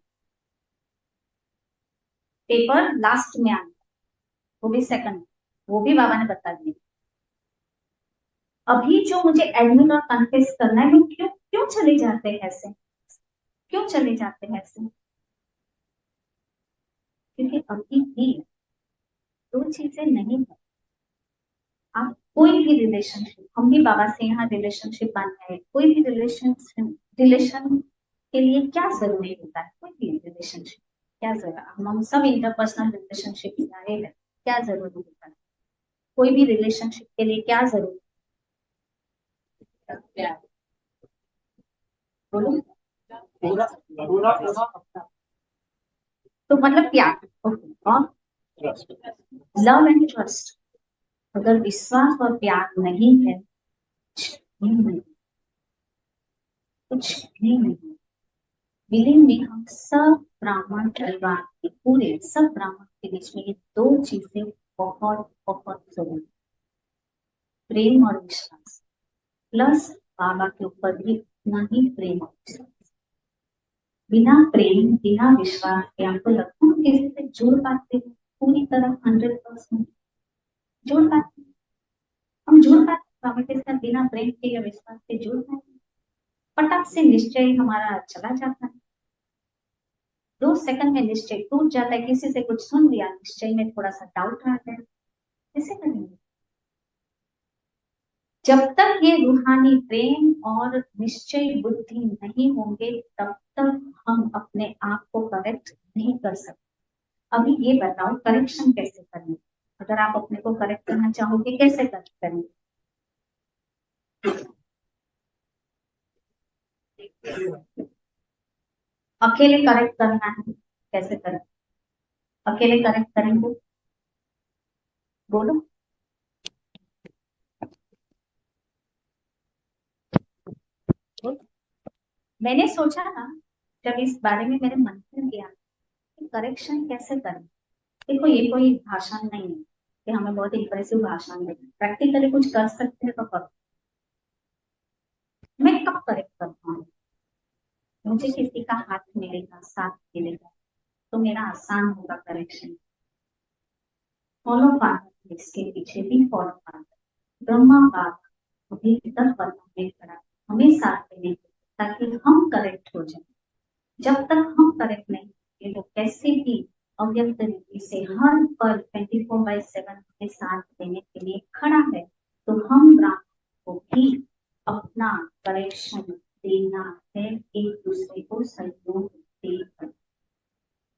पेपर लास्ट में आना, वो भी सेकंड, वो भी बाबा ने बता दिया। अभी जो मुझे एडमिट और कन्फेस करना है, मैं क्यों क्यों चले जाते हैं ऐसे, क्यों चले जाते हैं ऐसे, क्योंकि अभी भी दो चीजें नहीं है। आप कोई भी रिलेशनशिप, हम भी बाबा से यहाँ रिलेशनशिप आना है, कोई भी रिलेशन के लिए क्या जरूरी होता है, कोई भी रिलेशनशिप क्या जरूरी, हम सब इंटरपर्सनल रिलेशनशिप में आए हैं, क्या जरूरी होता है, कोई भी रिलेशनशिप के लिए क्या जरूरी है, बोलो। तो मतलब क्या, लव एंड ट्रस्ट, अगर विश्वास और प्यार नहीं है, कुछ भी नहीं, कुछ भी नहीं। बिलीव में हम सब ब्राह्मण परिवार के पूरे सब ब्राह्मण के बीच में ये दो चीजें बहुत बहुत जरूरी, प्रेम और विश्वास, प्लस बाबा के ऊपर भी उतना ही प्रेम और विश्वास। बिना प्रेम बिना विश्वास के आपको लगता है किसी से जुड़ पाते हैं पूरी तरह 100% जुड़ पाते हैं? हम जुड़ पाते हैं बाबा के साथ बिना प्रेम के या विश्वास के जुड़ पाते हैं? फटाक से निश्चय हमारा चला जाता है, 2 सेकंड में निश्चय टूट जाता है। किसी से कुछ सुन लिया, निश्चय में थोड़ा सा डाउट आ गया, कैसे करेंगे? जब तक ये रूहानी प्रेम और निश्चय बुद्धि नहीं होंगे तब तक हम अपने आप को करेक्ट नहीं कर सकते। अभी ये बताओ करेक्शन कैसे करेंगे? अगर आप अपने को करेक्ट करना चाहोगे कैसे करेंगे? अकेले करेक्ट करना है, कैसे करें? अकेले करेक्ट करेंगे? बोलो। मैंने सोचा ना, जब इस बारे में मेरे मन में किया कि करेक्शन कैसे करें। देखो ये कोई भाषण नहीं है कि हमें बहुत इंप्रेसिव भाषण देना, प्रैक्टिकली कुछ कर सकते हैं तो करो। मैं कब करेक्ट करता हूँ? मुझे किसी का हाथ मिलेगा, साथ मिलेगा, तो मेरा आसान होगा करेक्शन। फॉलो फादर, इसके पीछे भी फॉलो फादर, ब्रह्मा बाबा अभी तक में खड़ा, हमें साथ देने ताकि हम करेक्ट हो जाए। जब तक हम करेक्ट नहीं होंगे तो कैसे भी अव्यक्त रीति से हर पल 24/7 हमें साथ देने के लिए खड़ा है, तो हम ब्राह्मण को भी अपना करेक्शन देना है, एक दूसरे को सहयोग देकर।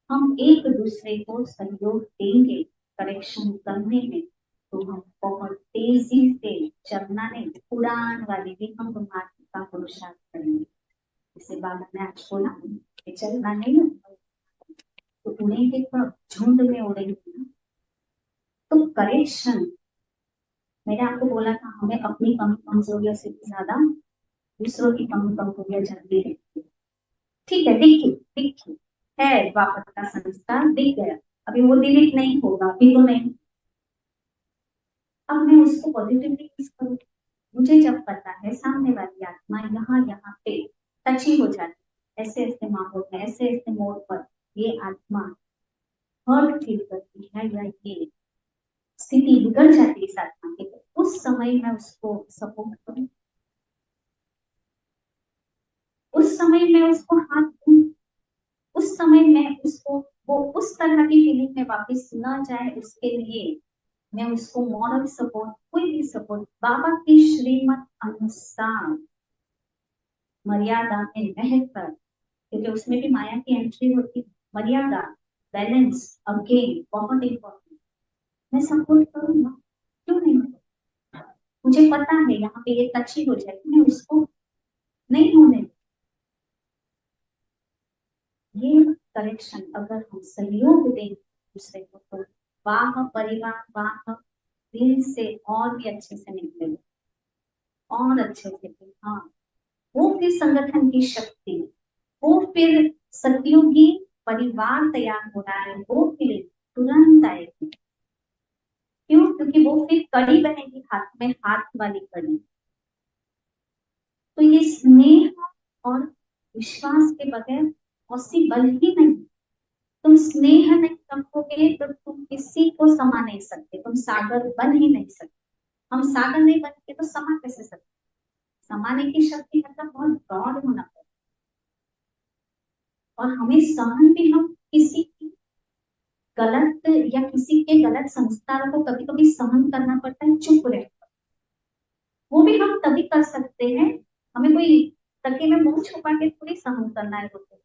हम एक दूसरे को सहयोग देंगे करेक्शन करने में, तो हम बहुत तेजी से चलना नहीं, उड़ान वाली भी हम मार्ग का पुरुषार्थ करेंगे। जैसे बाबा ने आज बोला कि चलना नहीं तो उड़ेंगे, तो झुंड में उड़ेंगे। तो करेक्शन, मैंने आपको बोला था हमें अपनी कमी कमजोरियों से भी ज्यादा दूसरों की कमी कमजोरियां जल्दी रहती है। ठीक है, दिखी दिखी है वापस का संस्कार दिख गया, अभी वो डिलीट नहीं होगा, अभी तो नहीं। अब मैं उसको पॉजिटिवली यूज करूँ। मुझे जब पता है सामने वाली आत्मा यहाँ यहाँ पे टची हो जाती है, ऐसे ऐसे माहौल में, ऐसे ऐसे मोड़ पर ये आत्मा हर्ट फील करती है या ये स्थिति बिगड़ जाती है इस आत्मा की, तो उस समय मैं उसको सपोर्ट करूँ, उस समय मैं उसको हाथ दूं, उस समय मैं उसको वो उस तरह की फीलिंग में वापस न जाए उसके लिए मैं उसको मॉरल सपोर्ट, कोई भी सपोर्ट बाबा की श्रीमत अनुसार मर्यादा में रहकर, क्योंकि उसमें भी माया की एंट्री होती है। मर्यादा, बैलेंस, अगेन बहुत इंपॉर्टेंट। मैं सपोर्ट करूंगा, क्यों नहीं? मुझे पता है यहाँ पे ये टची हो जाएगी, मैं उसको नहीं होने, ये करेक्शन अगर हम सहयोग दें दूसरे को तो वाह परिवार, वाह दिल से और भी अच्छे से निकलेगा, और अच्छे से। हाँ, वो फिर संगठन की शक्ति, वो फिर सतयुगी परिवार तैयार हो रहा है, वो फिर तुरंत आएगी। क्यों? क्योंकि वो फिर कड़ी बनेगी, हाथ में हाथ वाली कड़ी। तो ये स्नेह और विश्वास के बगैर पॉसिबल ही नहीं। तुम स्नेह नहीं रखोगे तो तुम किसी को समा नहीं सकते, तुम सागर बन ही नहीं सकते। हम सागर नहीं बनेंगे तो समा कैसे सकते? समाने की शक्ति मतलब बहुत ब्रॉड होना पड़ेगा, और हमें सहन भी, हम किसी की गलत या किसी के गलत संस्कारों को कभी कभी सहन करना पड़ता है, चुप रह, वो भी हम तभी कर सकते हैं। हमें कोई तके में मुंह छुपा के थोड़ी सहन करना है वो तो।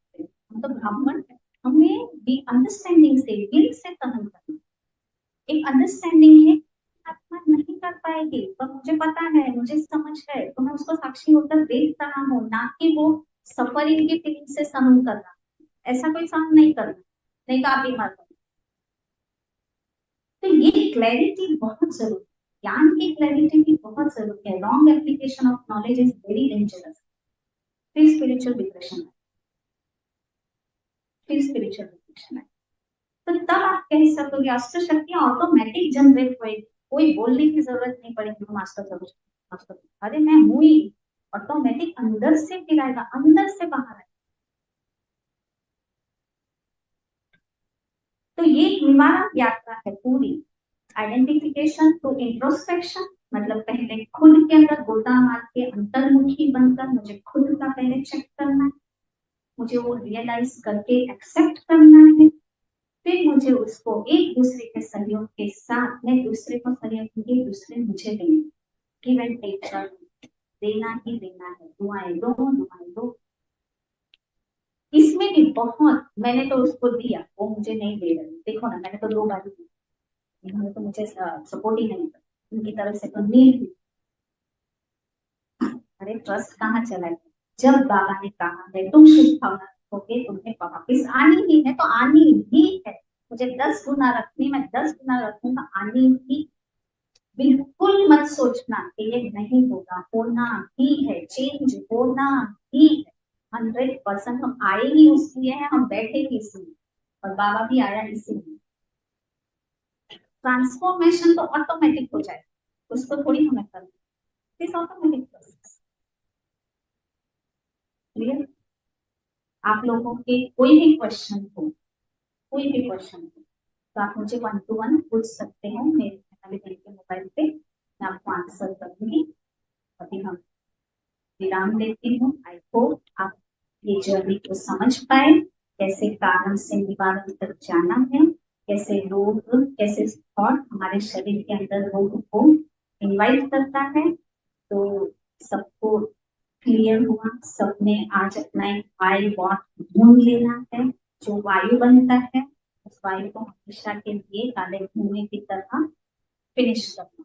हम तो ब्राह्मण है, हमें भी अंडरस्टैंडिंग से, दिल से सहन करना। एक अंडरस्टैंडिंग है, आत्मा नहीं कर पाएगी पर मुझे पता है, मुझे समझ है, तो मैं उसको साक्षी होकर देख रहा हूँ, ना कि वो सफरिंग की फीलिंग से सहन करना। ऐसा कोई सहन नहीं करना, नहीं तो आप बीमार। तो ये क्लैरिटी बहुत जरूरी, ज्ञान की क्लैरिटी की बहुत जरूरत है। Wrong application of knowledge is very dangerous. फिर स्पिरिचुअल डिप्रेशन है, फिर स्पिरिचुअल डिप्रेशन है। तो तब आप कह सकोगे अस्त्र शक्तियां ऑटोमेटिक जनरेट होगी, कोई बोलने की जरूरत नहीं पड़ेगी तुम अस्त्र करो, अस्त्र करो। अरे मैं हूं ही, ऑटोमेटिक अंदर से फिर आएगा, अंदर से बाहर आएगा। तो ये निवारण यात्रा है पूरी। आइडेंटिफिकेशन टू इंट्रोस्पेक्शन, मतलब पहले खुद के अंदर गोता मार के अंतर्मुखी बनकर मुझे खुद का पहले चेक करना है, मुझे वो रियलाइज करके एक्सेप्ट करना है, फिर मुझे उसको एक दूसरे के सहयोग के साथ, मैं दूसरे को सहयोग दूंगी, दूसरे मुझे देंगे। गिव एंड टेक, देना ही देना है। दुआएं दो, दुआएं दो। इसमें भी बहुत, मैंने तो उसको दिया, वो मुझे नहीं दे रहे, देखो ना मैंने तो 2 बार दी, इन्होंने तो मुझे सपोर्ट ही नहीं किया, उनकी तरफ से तो नीड थी। अरे ट्रस्ट कहाँ चला गया? जब बाबा ने कहा है तुम शुद्ध भावना रखोगे, तुम्हें वापिस आनी ही है, तो आनी ही है। मुझे 10 गुना रखनी, मैं 10 गुना रखूंगा, आनी ही। बिल्कुल मत सोचना कि ये नहीं होगा, होना ही है, चेंज होना ही है। 100% हम आए ही इसलिए हैं, हम बैठे ही इसलिए, और बाबा भी आया इसीलिए। ट्रांसफॉर्मेशन तो ऑटोमेटिक हो जाए, उसको थोड़ी हमें करना, इस ऑटोमेटिक प्रोसेस। क्लियर? आप लोगों के कोई भी क्वेश्चन हो, कोई भी क्वेश्चन हो, तो आप मुझे 1 to 1 पूछ सकते हैं मेरे के मोबाइल पे, मैं आपको आंसर करूंगी। अभी हम विराम देती हूँ। आई होप आप ये जर्नी को समझ पाए, कैसे कारण से निवारण तक जाना है, कैसे रोग, कैसे थॉट हमारे शरीर के अंदर रोग को इनवाइट करता है। तो सबको क्लियर हुआ, सबने आज अपना एक वाई वॉट ढूंढ लेना है, जो वायु बनता है उस वायु को हमेशा के लिए काले धुएं की तरह फिनिश करना।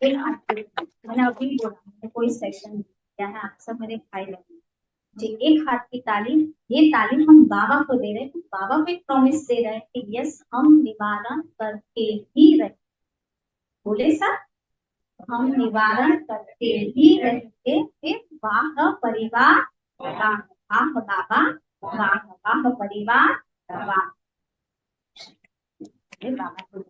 मैंने अभी बोला कोई सेशन किया है, आप सब मेरे भाई बहन, जी एक हाथ की ताली। ये ताली हम बाबा को दे रहे हैं, बाबा को एक प्रॉमिस दे रहे हैं कि यस हम निवारण करके ही रहे। बोले सर, हम निवारण करके ही रहेंगे। फिर वाह परिवार, वाह वाह बाबा, वाह वाह परिवार, वाह बाबा को।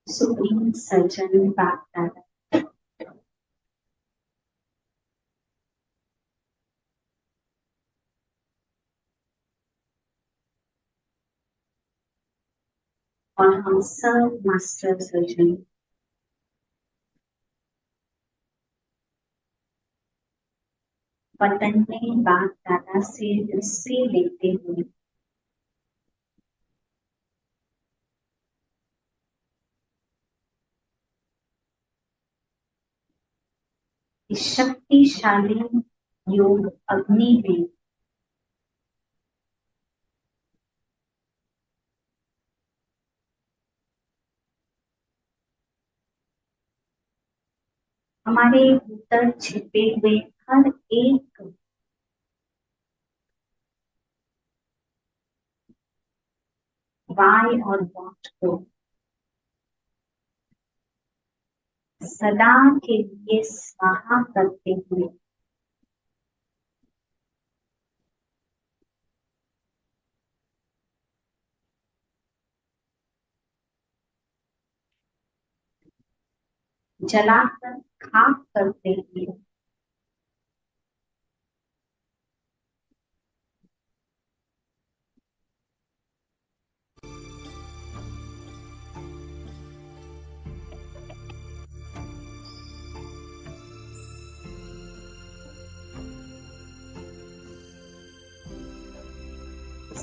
सुप्रीम सर्जन बात कर रहे और हम सब मास्टर सर्जन वतन में बाप दादा से लेते हुए इस शक्तिशाली योग अग्नि में हमारे भीतर छिपे हुए हर एक वाय और वॉट को सदा के लिए स्वाहा करते हुए जलाकर खाक करते हुए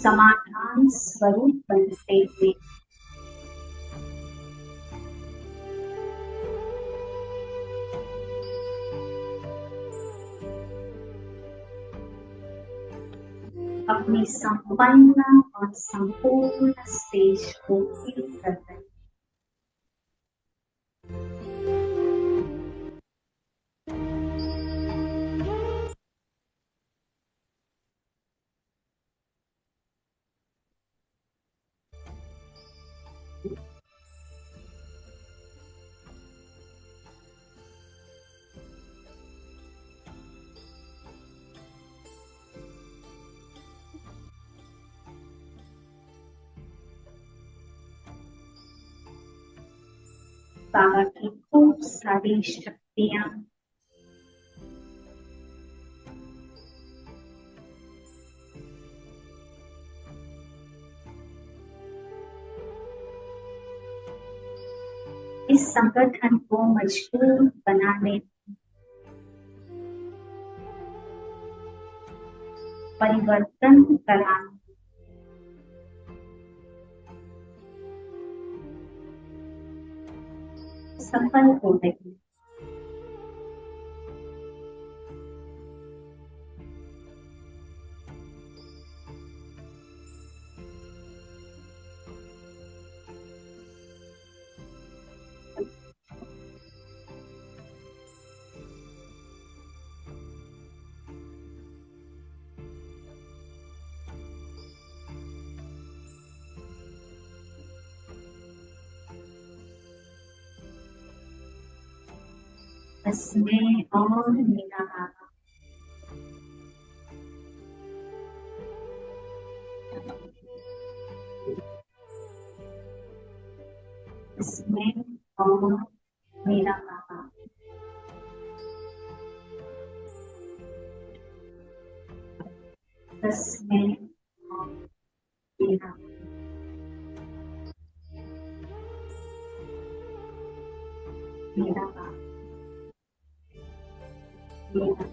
समाधान स्वरूप बनते हुए अपनी संपन्न और संपूर्ण स्टेज को फील कर रहे हैं। बाबा की खूब सारी शक्तियां इस संगठन को मजबूत बनाने, परिवर्तन कराने, सफल हो रही। इसमें और मेरा बाबा इसमें और मेरा बाबा इसमें और मेरा मेरा बाबा मेरा